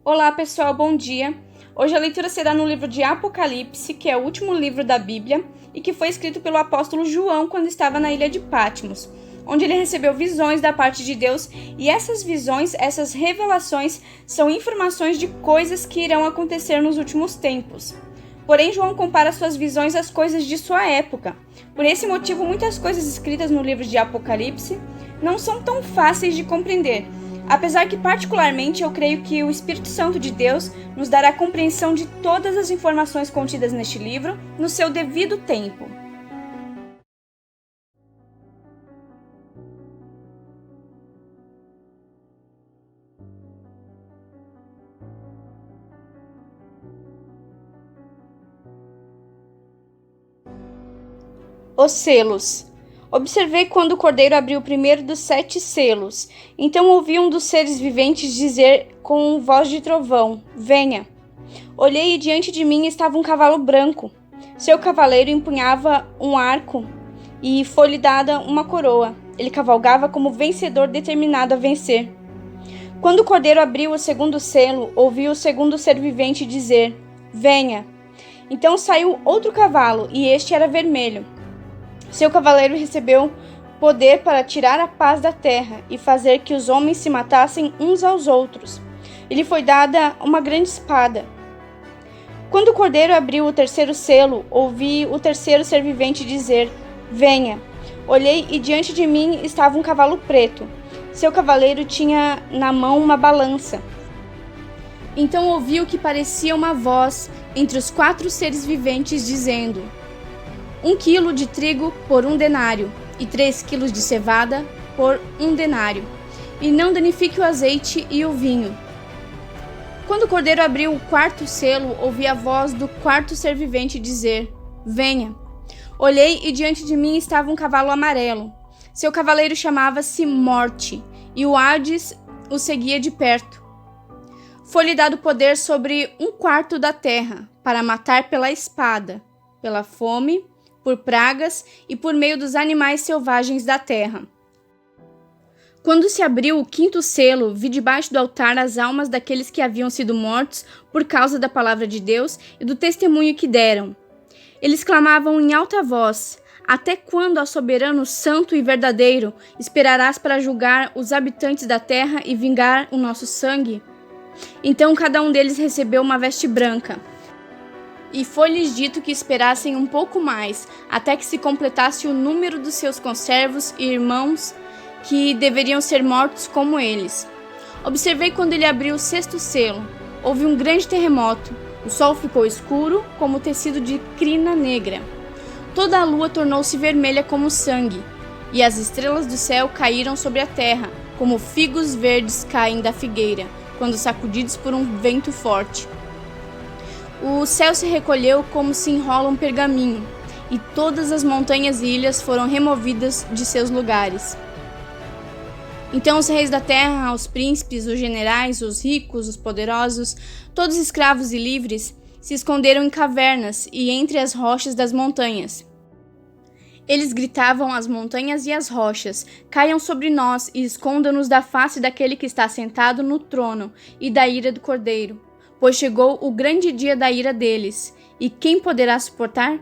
Olá pessoal, bom dia! Hoje a leitura será no livro de Apocalipse, que é o último livro da Bíblia e que foi escrito pelo apóstolo João quando estava na ilha de Patmos, onde ele recebeu visões da parte de Deus, e essas visões, essas revelações, são informações de coisas que irão acontecer nos últimos tempos. Porém, João compara suas visões às coisas de sua época. Por esse motivo, muitas coisas escritas no livro de Apocalipse não são tão fáceis de compreender, apesar que particularmente eu creio que o Espírito Santo de Deus nos dará compreensão de todas as informações contidas neste livro no seu devido tempo. Os selos. Observei quando o cordeiro abriu o primeiro dos 7 selos. Então ouvi um dos seres viventes dizer com voz de trovão: Venha! Olhei e diante de mim estava um cavalo branco. Seu cavaleiro empunhava um arco e foi-lhe dada uma coroa. Ele cavalgava como vencedor determinado a vencer. Quando o cordeiro abriu o segundo selo, ouvi o segundo ser vivente dizer: Venha! Então saiu outro cavalo, e este era vermelho. Seu cavaleiro recebeu poder para tirar a paz da terra e fazer que os homens se matassem uns aos outros. E lhe foi dada uma grande espada. Quando o cordeiro abriu o terceiro selo, ouvi o terceiro ser vivente dizer: Venha! Olhei e diante de mim estava um cavalo preto. Seu cavaleiro tinha na mão uma balança. Então ouvi o que parecia uma voz entre os 4 seres viventes dizendo: 1 quilo de trigo por 1 denário, e 3 quilos de cevada por 1 denário, e não danifique o azeite e o vinho. Quando o cordeiro abriu o 4º selo, ouvi a voz do 4º ser vivente dizer: Venha! Olhei e diante de mim estava um cavalo amarelo. Seu cavaleiro chamava-se Morte, e o Hades o seguia de perto. Foi-lhe dado poder sobre 1/4 da terra, para matar pela espada, pela fome, por pragas e por meio dos animais selvagens da terra. Quando se abriu o 5º selo, vi debaixo do altar as almas daqueles que haviam sido mortos por causa da palavra de Deus e do testemunho que deram. Eles clamavam em alta voz: Até quando, ó soberano, santo e verdadeiro, esperarás para julgar os habitantes da terra e vingar o nosso sangue? Então cada um deles recebeu uma veste branca. E foi-lhes dito que esperassem um pouco mais, até que se completasse o número dos seus conservos e irmãos, que deveriam ser mortos como eles. Observei quando ele abriu o 6º selo. Houve um grande terremoto. O sol ficou escuro, como tecido de crina negra. Toda a lua tornou-se vermelha como sangue, e as estrelas do céu caíram sobre a terra, como figos verdes caem da figueira, quando sacudidos por um vento forte. O céu se recolheu como se enrola um pergaminho, e todas as montanhas e ilhas foram removidas de seus lugares. Então os reis da terra, os príncipes, os generais, os ricos, os poderosos, todos escravos e livres, se esconderam em cavernas e entre as rochas das montanhas. Eles gritavam às montanhas e às rochas: Caiam sobre nós e escondam-nos da face daquele que está sentado no trono e da ira do Cordeiro. Pois chegou o grande dia da ira deles, e quem poderá suportar?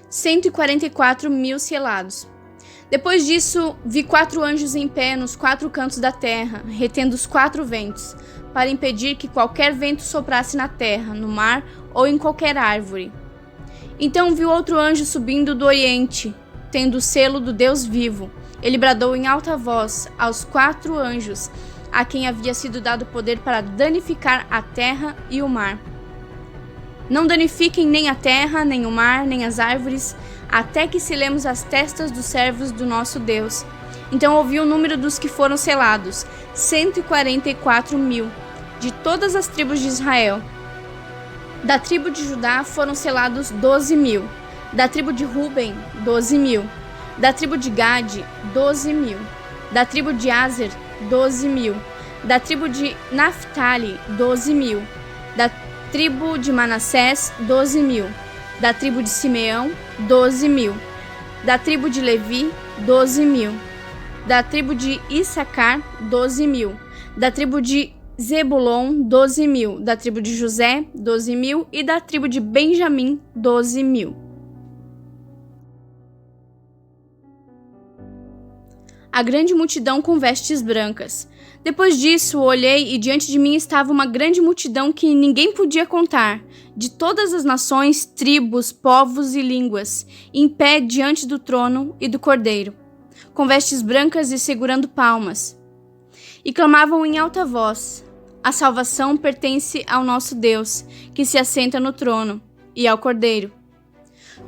144.000 selados. Depois disso, vi 4 anjos em pé nos 4 cantos da terra, retendo os 4 ventos, para impedir que qualquer vento soprasse na terra, no mar ou em qualquer árvore. Então vi outro anjo subindo do oriente, tendo o selo do Deus vivo. Ele bradou em alta voz aos 4 anjos, a quem havia sido dado poder para danificar a terra e o mar. Não danifiquem nem a terra, nem o mar, nem as árvores, até que selemos as testas dos servos do nosso Deus. Então ouvi o número dos que foram selados: 144.000, de todas as tribos de Israel. Da tribo de Judá foram selados 12.000, da tribo de Ruben, 12.000. Da tribo de Gade, 12.000. Da tribo de Aser, 12.000. Da tribo de Naftali, 12.000. Da tribo de Manassés, 12.000. Da tribo de Simeão, 12.000. Da tribo de Levi, 12.000. Da tribo de Issacar, 12.000. Da tribo de Zebulon, 12.000. Da tribo de José, 12.000. E da tribo de Benjamim, 12.000. A grande multidão com vestes brancas. Depois disso, olhei e diante de mim estava uma grande multidão que ninguém podia contar, de todas as nações, tribos, povos e línguas, em pé diante do trono e do Cordeiro, com vestes brancas e segurando palmas. E clamavam em alta voz: a salvação pertence ao nosso Deus, que se assenta no trono, e ao Cordeiro.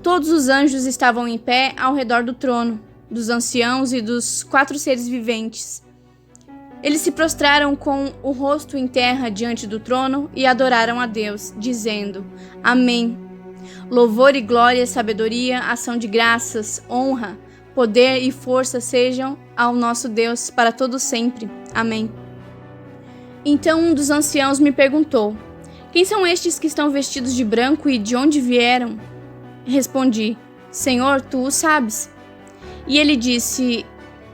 Todos os anjos estavam em pé ao redor do trono, dos anciãos e dos 4 seres viventes. Eles se prostraram com o rosto em terra diante do trono e adoraram a Deus, dizendo: Amém. Louvor e glória, sabedoria, ação de graças, honra, poder e força sejam ao nosso Deus para todo sempre. Amém. Então um dos anciãos me perguntou: Quem são estes que estão vestidos de branco e de onde vieram? Respondi: Senhor, tu o sabes. E ele disse: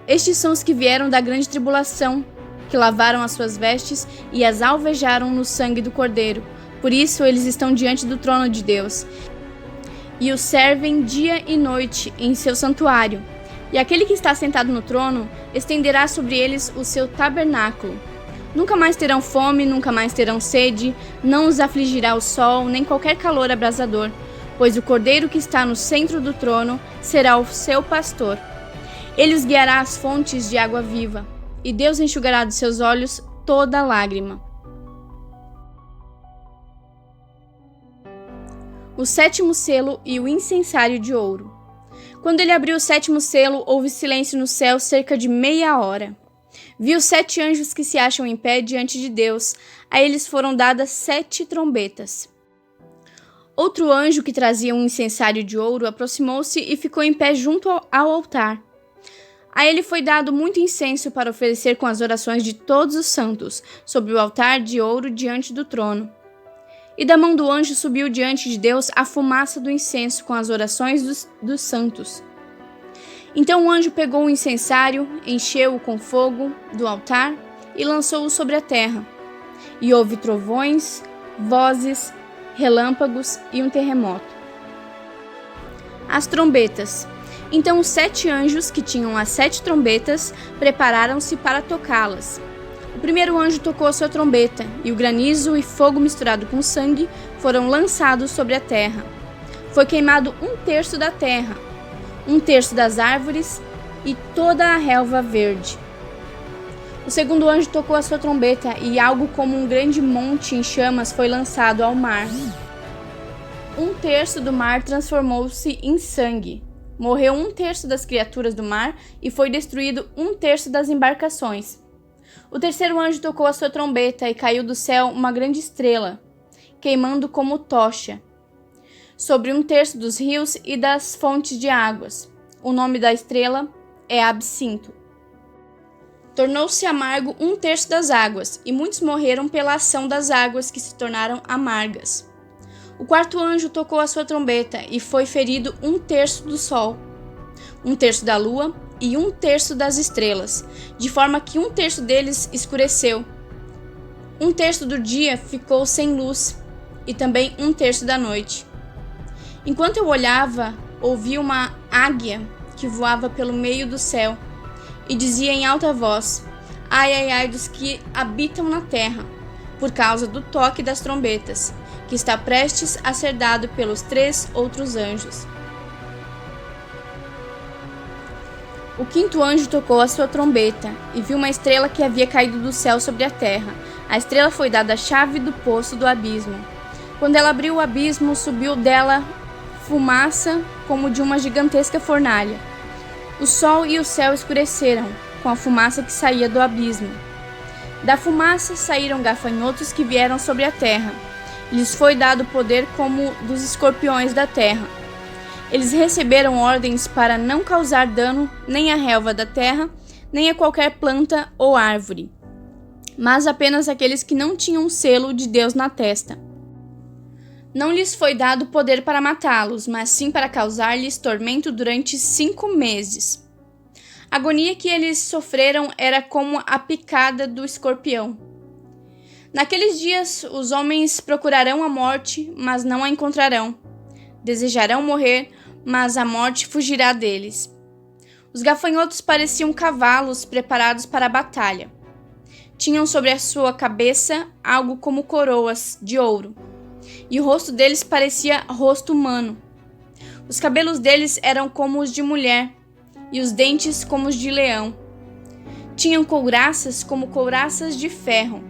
Estes são os que vieram da grande tribulação, que lavaram as suas vestes e as alvejaram no sangue do Cordeiro. Por isso eles estão diante do trono de Deus e o servem dia e noite em seu santuário. E aquele que está sentado no trono estenderá sobre eles o seu tabernáculo. Nunca mais terão fome, nunca mais terão sede, não os afligirá o sol, nem qualquer calor abrasador, pois o Cordeiro que está no centro do trono será o seu pastor. Ele os guiará às fontes de água viva, e Deus enxugará dos seus olhos toda lágrima. O 7º selo e o incensário de ouro. Quando ele abriu o 7º selo, houve silêncio no céu cerca de meia hora. Vi os 7 anjos que se acham em pé diante de Deus. A eles foram dadas 7 trombetas. Outro anjo que trazia um incensário de ouro aproximou-se e ficou em pé junto ao altar. A ele foi dado muito incenso para oferecer com as orações de todos os santos, sobre o altar de ouro diante do trono. E da mão do anjo subiu diante de Deus a fumaça do incenso com as orações dos santos. Então o anjo pegou o incensário, encheu-o com fogo do altar e lançou-o sobre a terra. E houve trovões, vozes, relâmpagos e um terremoto. As trombetas. Então os 7 anjos que tinham as 7 trombetas prepararam-se para tocá-las. O primeiro anjo tocou a sua trombeta, e o granizo e fogo misturado com sangue foram lançados sobre a terra. Foi queimado 1/3 da terra, 1/3 das árvores e toda a relva verde. O segundo anjo tocou a sua trombeta, e algo como um grande monte em chamas foi lançado ao mar. 1/3 do mar transformou-se em sangue. Morreu 1/3 das criaturas do mar e foi destruído 1/3 das embarcações. O terceiro anjo tocou a sua trombeta e caiu do céu uma grande estrela, queimando como tocha, sobre 1/3 dos rios e das fontes de águas. O nome da estrela é Absinto. Tornou-se amargo 1/3 das águas, e muitos morreram pela ação das águas que se tornaram amargas. O quarto anjo tocou a sua trombeta e foi ferido 1/3 do sol, 1/3 da lua e 1/3 das estrelas, de forma que 1/3 deles escureceu. 1/3 do dia ficou sem luz e também 1/3 da noite. Enquanto eu olhava, ouvi uma águia que voava pelo meio do céu e dizia em alta voz: Ai, ai, ai dos que habitam na terra, por causa do toque das trombetas, que está prestes a ser dado pelos 3 outros anjos. O quinto anjo tocou a sua trombeta e viu uma estrela que havia caído do céu sobre a terra. A estrela foi dada a chave do poço do abismo. Quando ela abriu o abismo, subiu dela fumaça como de uma gigantesca fornalha. O sol e o céu escureceram com a fumaça que saía do abismo. Da fumaça saíram gafanhotos que vieram sobre a terra. Lhes foi dado poder como dos escorpiões da terra. Eles receberam ordens para não causar dano nem à relva da terra, nem a qualquer planta ou árvore, mas apenas aqueles que não tinham o selo de Deus na testa. Não lhes foi dado poder para matá-los, mas sim para causar-lhes tormento durante 5 meses. A agonia que eles sofreram era como a picada do escorpião. Naqueles dias, os homens procurarão a morte, mas não a encontrarão. Desejarão morrer, mas a morte fugirá deles. Os gafanhotos pareciam cavalos preparados para a batalha. Tinham sobre a sua cabeça algo como coroas de ouro, e o rosto deles parecia rosto humano. Os cabelos deles eram como os de mulher, e os dentes como os de leão. Tinham couraças como couraças de ferro,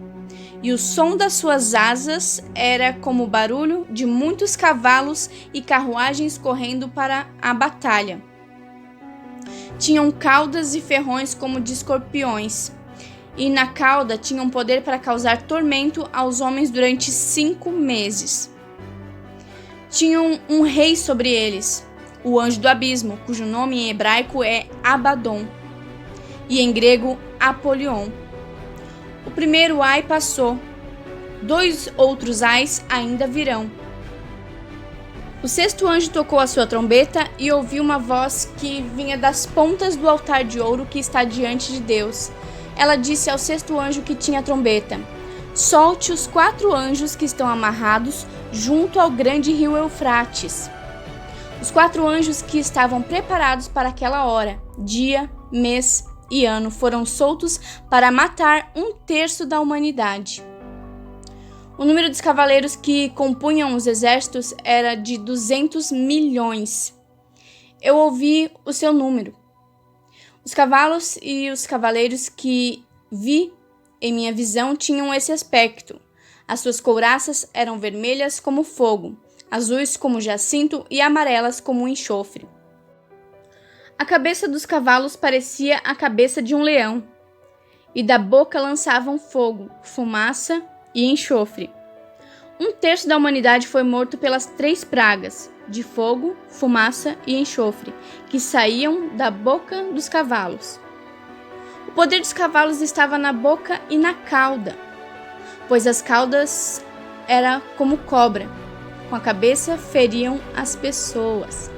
e o som das suas asas era como o barulho de muitos cavalos e carruagens correndo para a batalha. Tinham caudas e ferrões como de escorpiões, e na cauda tinham poder para causar tormento aos homens durante 5 meses. Tinham um rei sobre eles, o anjo do abismo, cujo nome em hebraico é Abaddon, e em grego Apolion. O primeiro ai passou, 2 outros ais ainda virão. O 6º anjo tocou a sua trombeta e ouviu uma voz que vinha das pontas do altar de ouro que está diante de Deus. Ela disse ao 6º anjo que tinha a trombeta: solte os 4 anjos que estão amarrados junto ao grande rio Eufrates. Os 4 anjos que estavam preparados para aquela hora, dia, mês e ano foram soltos para matar 1/3 da humanidade. O número dos cavaleiros que compunham os exércitos era de 200 milhões. Eu ouvi o seu número. Os cavalos e os cavaleiros que vi em minha visão tinham esse aspecto. As suas couraças eram vermelhas como fogo, azuis como jacinto e amarelas como enxofre. A cabeça dos cavalos parecia a cabeça de um leão, e da boca lançavam fogo, fumaça e enxofre. 1/3 da humanidade foi morto pelas 3 pragas, de fogo, fumaça e enxofre, que saíam da boca dos cavalos. O poder dos cavalos estava na boca e na cauda, pois as caudas eram como cobra, com a cabeça feriam as pessoas.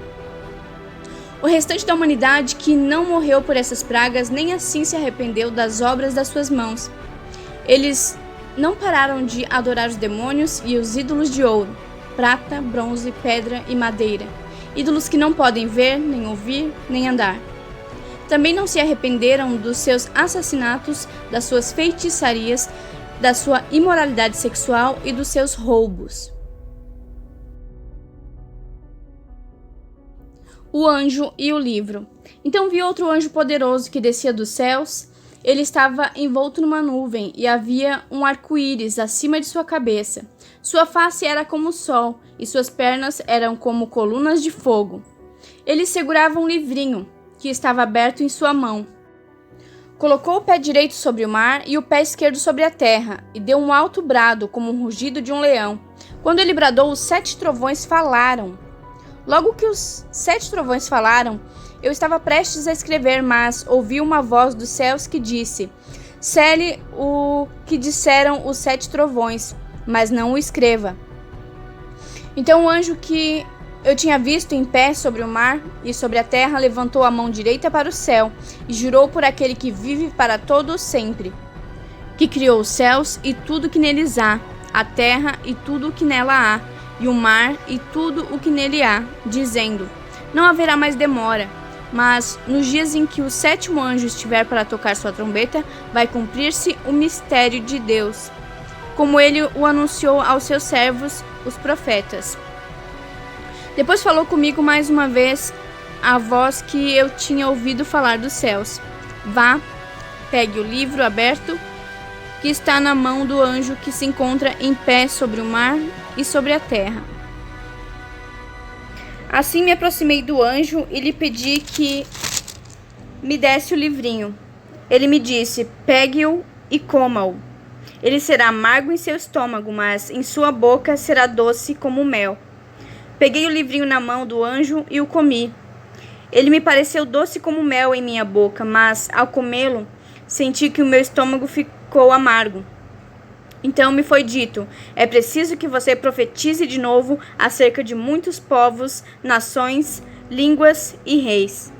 O restante da humanidade que não morreu por essas pragas nem assim se arrependeu das obras das suas mãos. Eles não pararam de adorar os demônios e os ídolos de ouro, prata, bronze, pedra e madeira, ídolos que não podem ver, nem ouvir, nem andar. Também não se arrependeram dos seus assassinatos, das suas feitiçarias, da sua imoralidade sexual e dos seus roubos. O anjo e o livro. Então vi outro anjo poderoso que descia dos céus. Ele estava envolto numa nuvem e havia um arco-íris acima de sua cabeça. Sua face era como o sol e suas pernas eram como colunas de fogo. Ele segurava um livrinho que estava aberto em sua mão. Colocou o pé direito sobre o mar e o pé esquerdo sobre a terra e deu um alto brado como um rugido de um leão. Quando ele bradou, os 7 trovões falaram. Logo que os 7 trovões falaram, eu estava prestes a escrever, mas ouvi uma voz dos céus que disse: cele o que disseram os 7 trovões, mas não o escreva. Então o anjo que eu tinha visto em pé sobre o mar e sobre a terra levantou a mão direita para o céu e jurou por aquele que vive para todo sempre, que criou os céus e tudo que neles há, a terra e tudo o que nela há, e o mar e tudo o que nele há, dizendo: não haverá mais demora, mas nos dias em que o 7º anjo estiver para tocar sua trombeta, vai cumprir-se o mistério de Deus, como ele o anunciou aos seus servos, os profetas. Depois falou comigo mais uma vez a voz que eu tinha ouvido falar dos céus: vá, pegue o livro aberto que está na mão do anjo que se encontra em pé sobre o mar e sobre a terra. Assim me aproximei do anjo e lhe pedi que me desse o livrinho. Ele me disse: pegue-o e coma-o. Ele será amargo em seu estômago, mas em sua boca será doce como mel. Peguei o livrinho na mão do anjo e o comi. Ele me pareceu doce como mel em minha boca, mas ao comê-lo, senti que o meu estômago ficou amargo. Então me foi dito: é preciso que você profetize de novo acerca de muitos povos, nações, línguas e reis.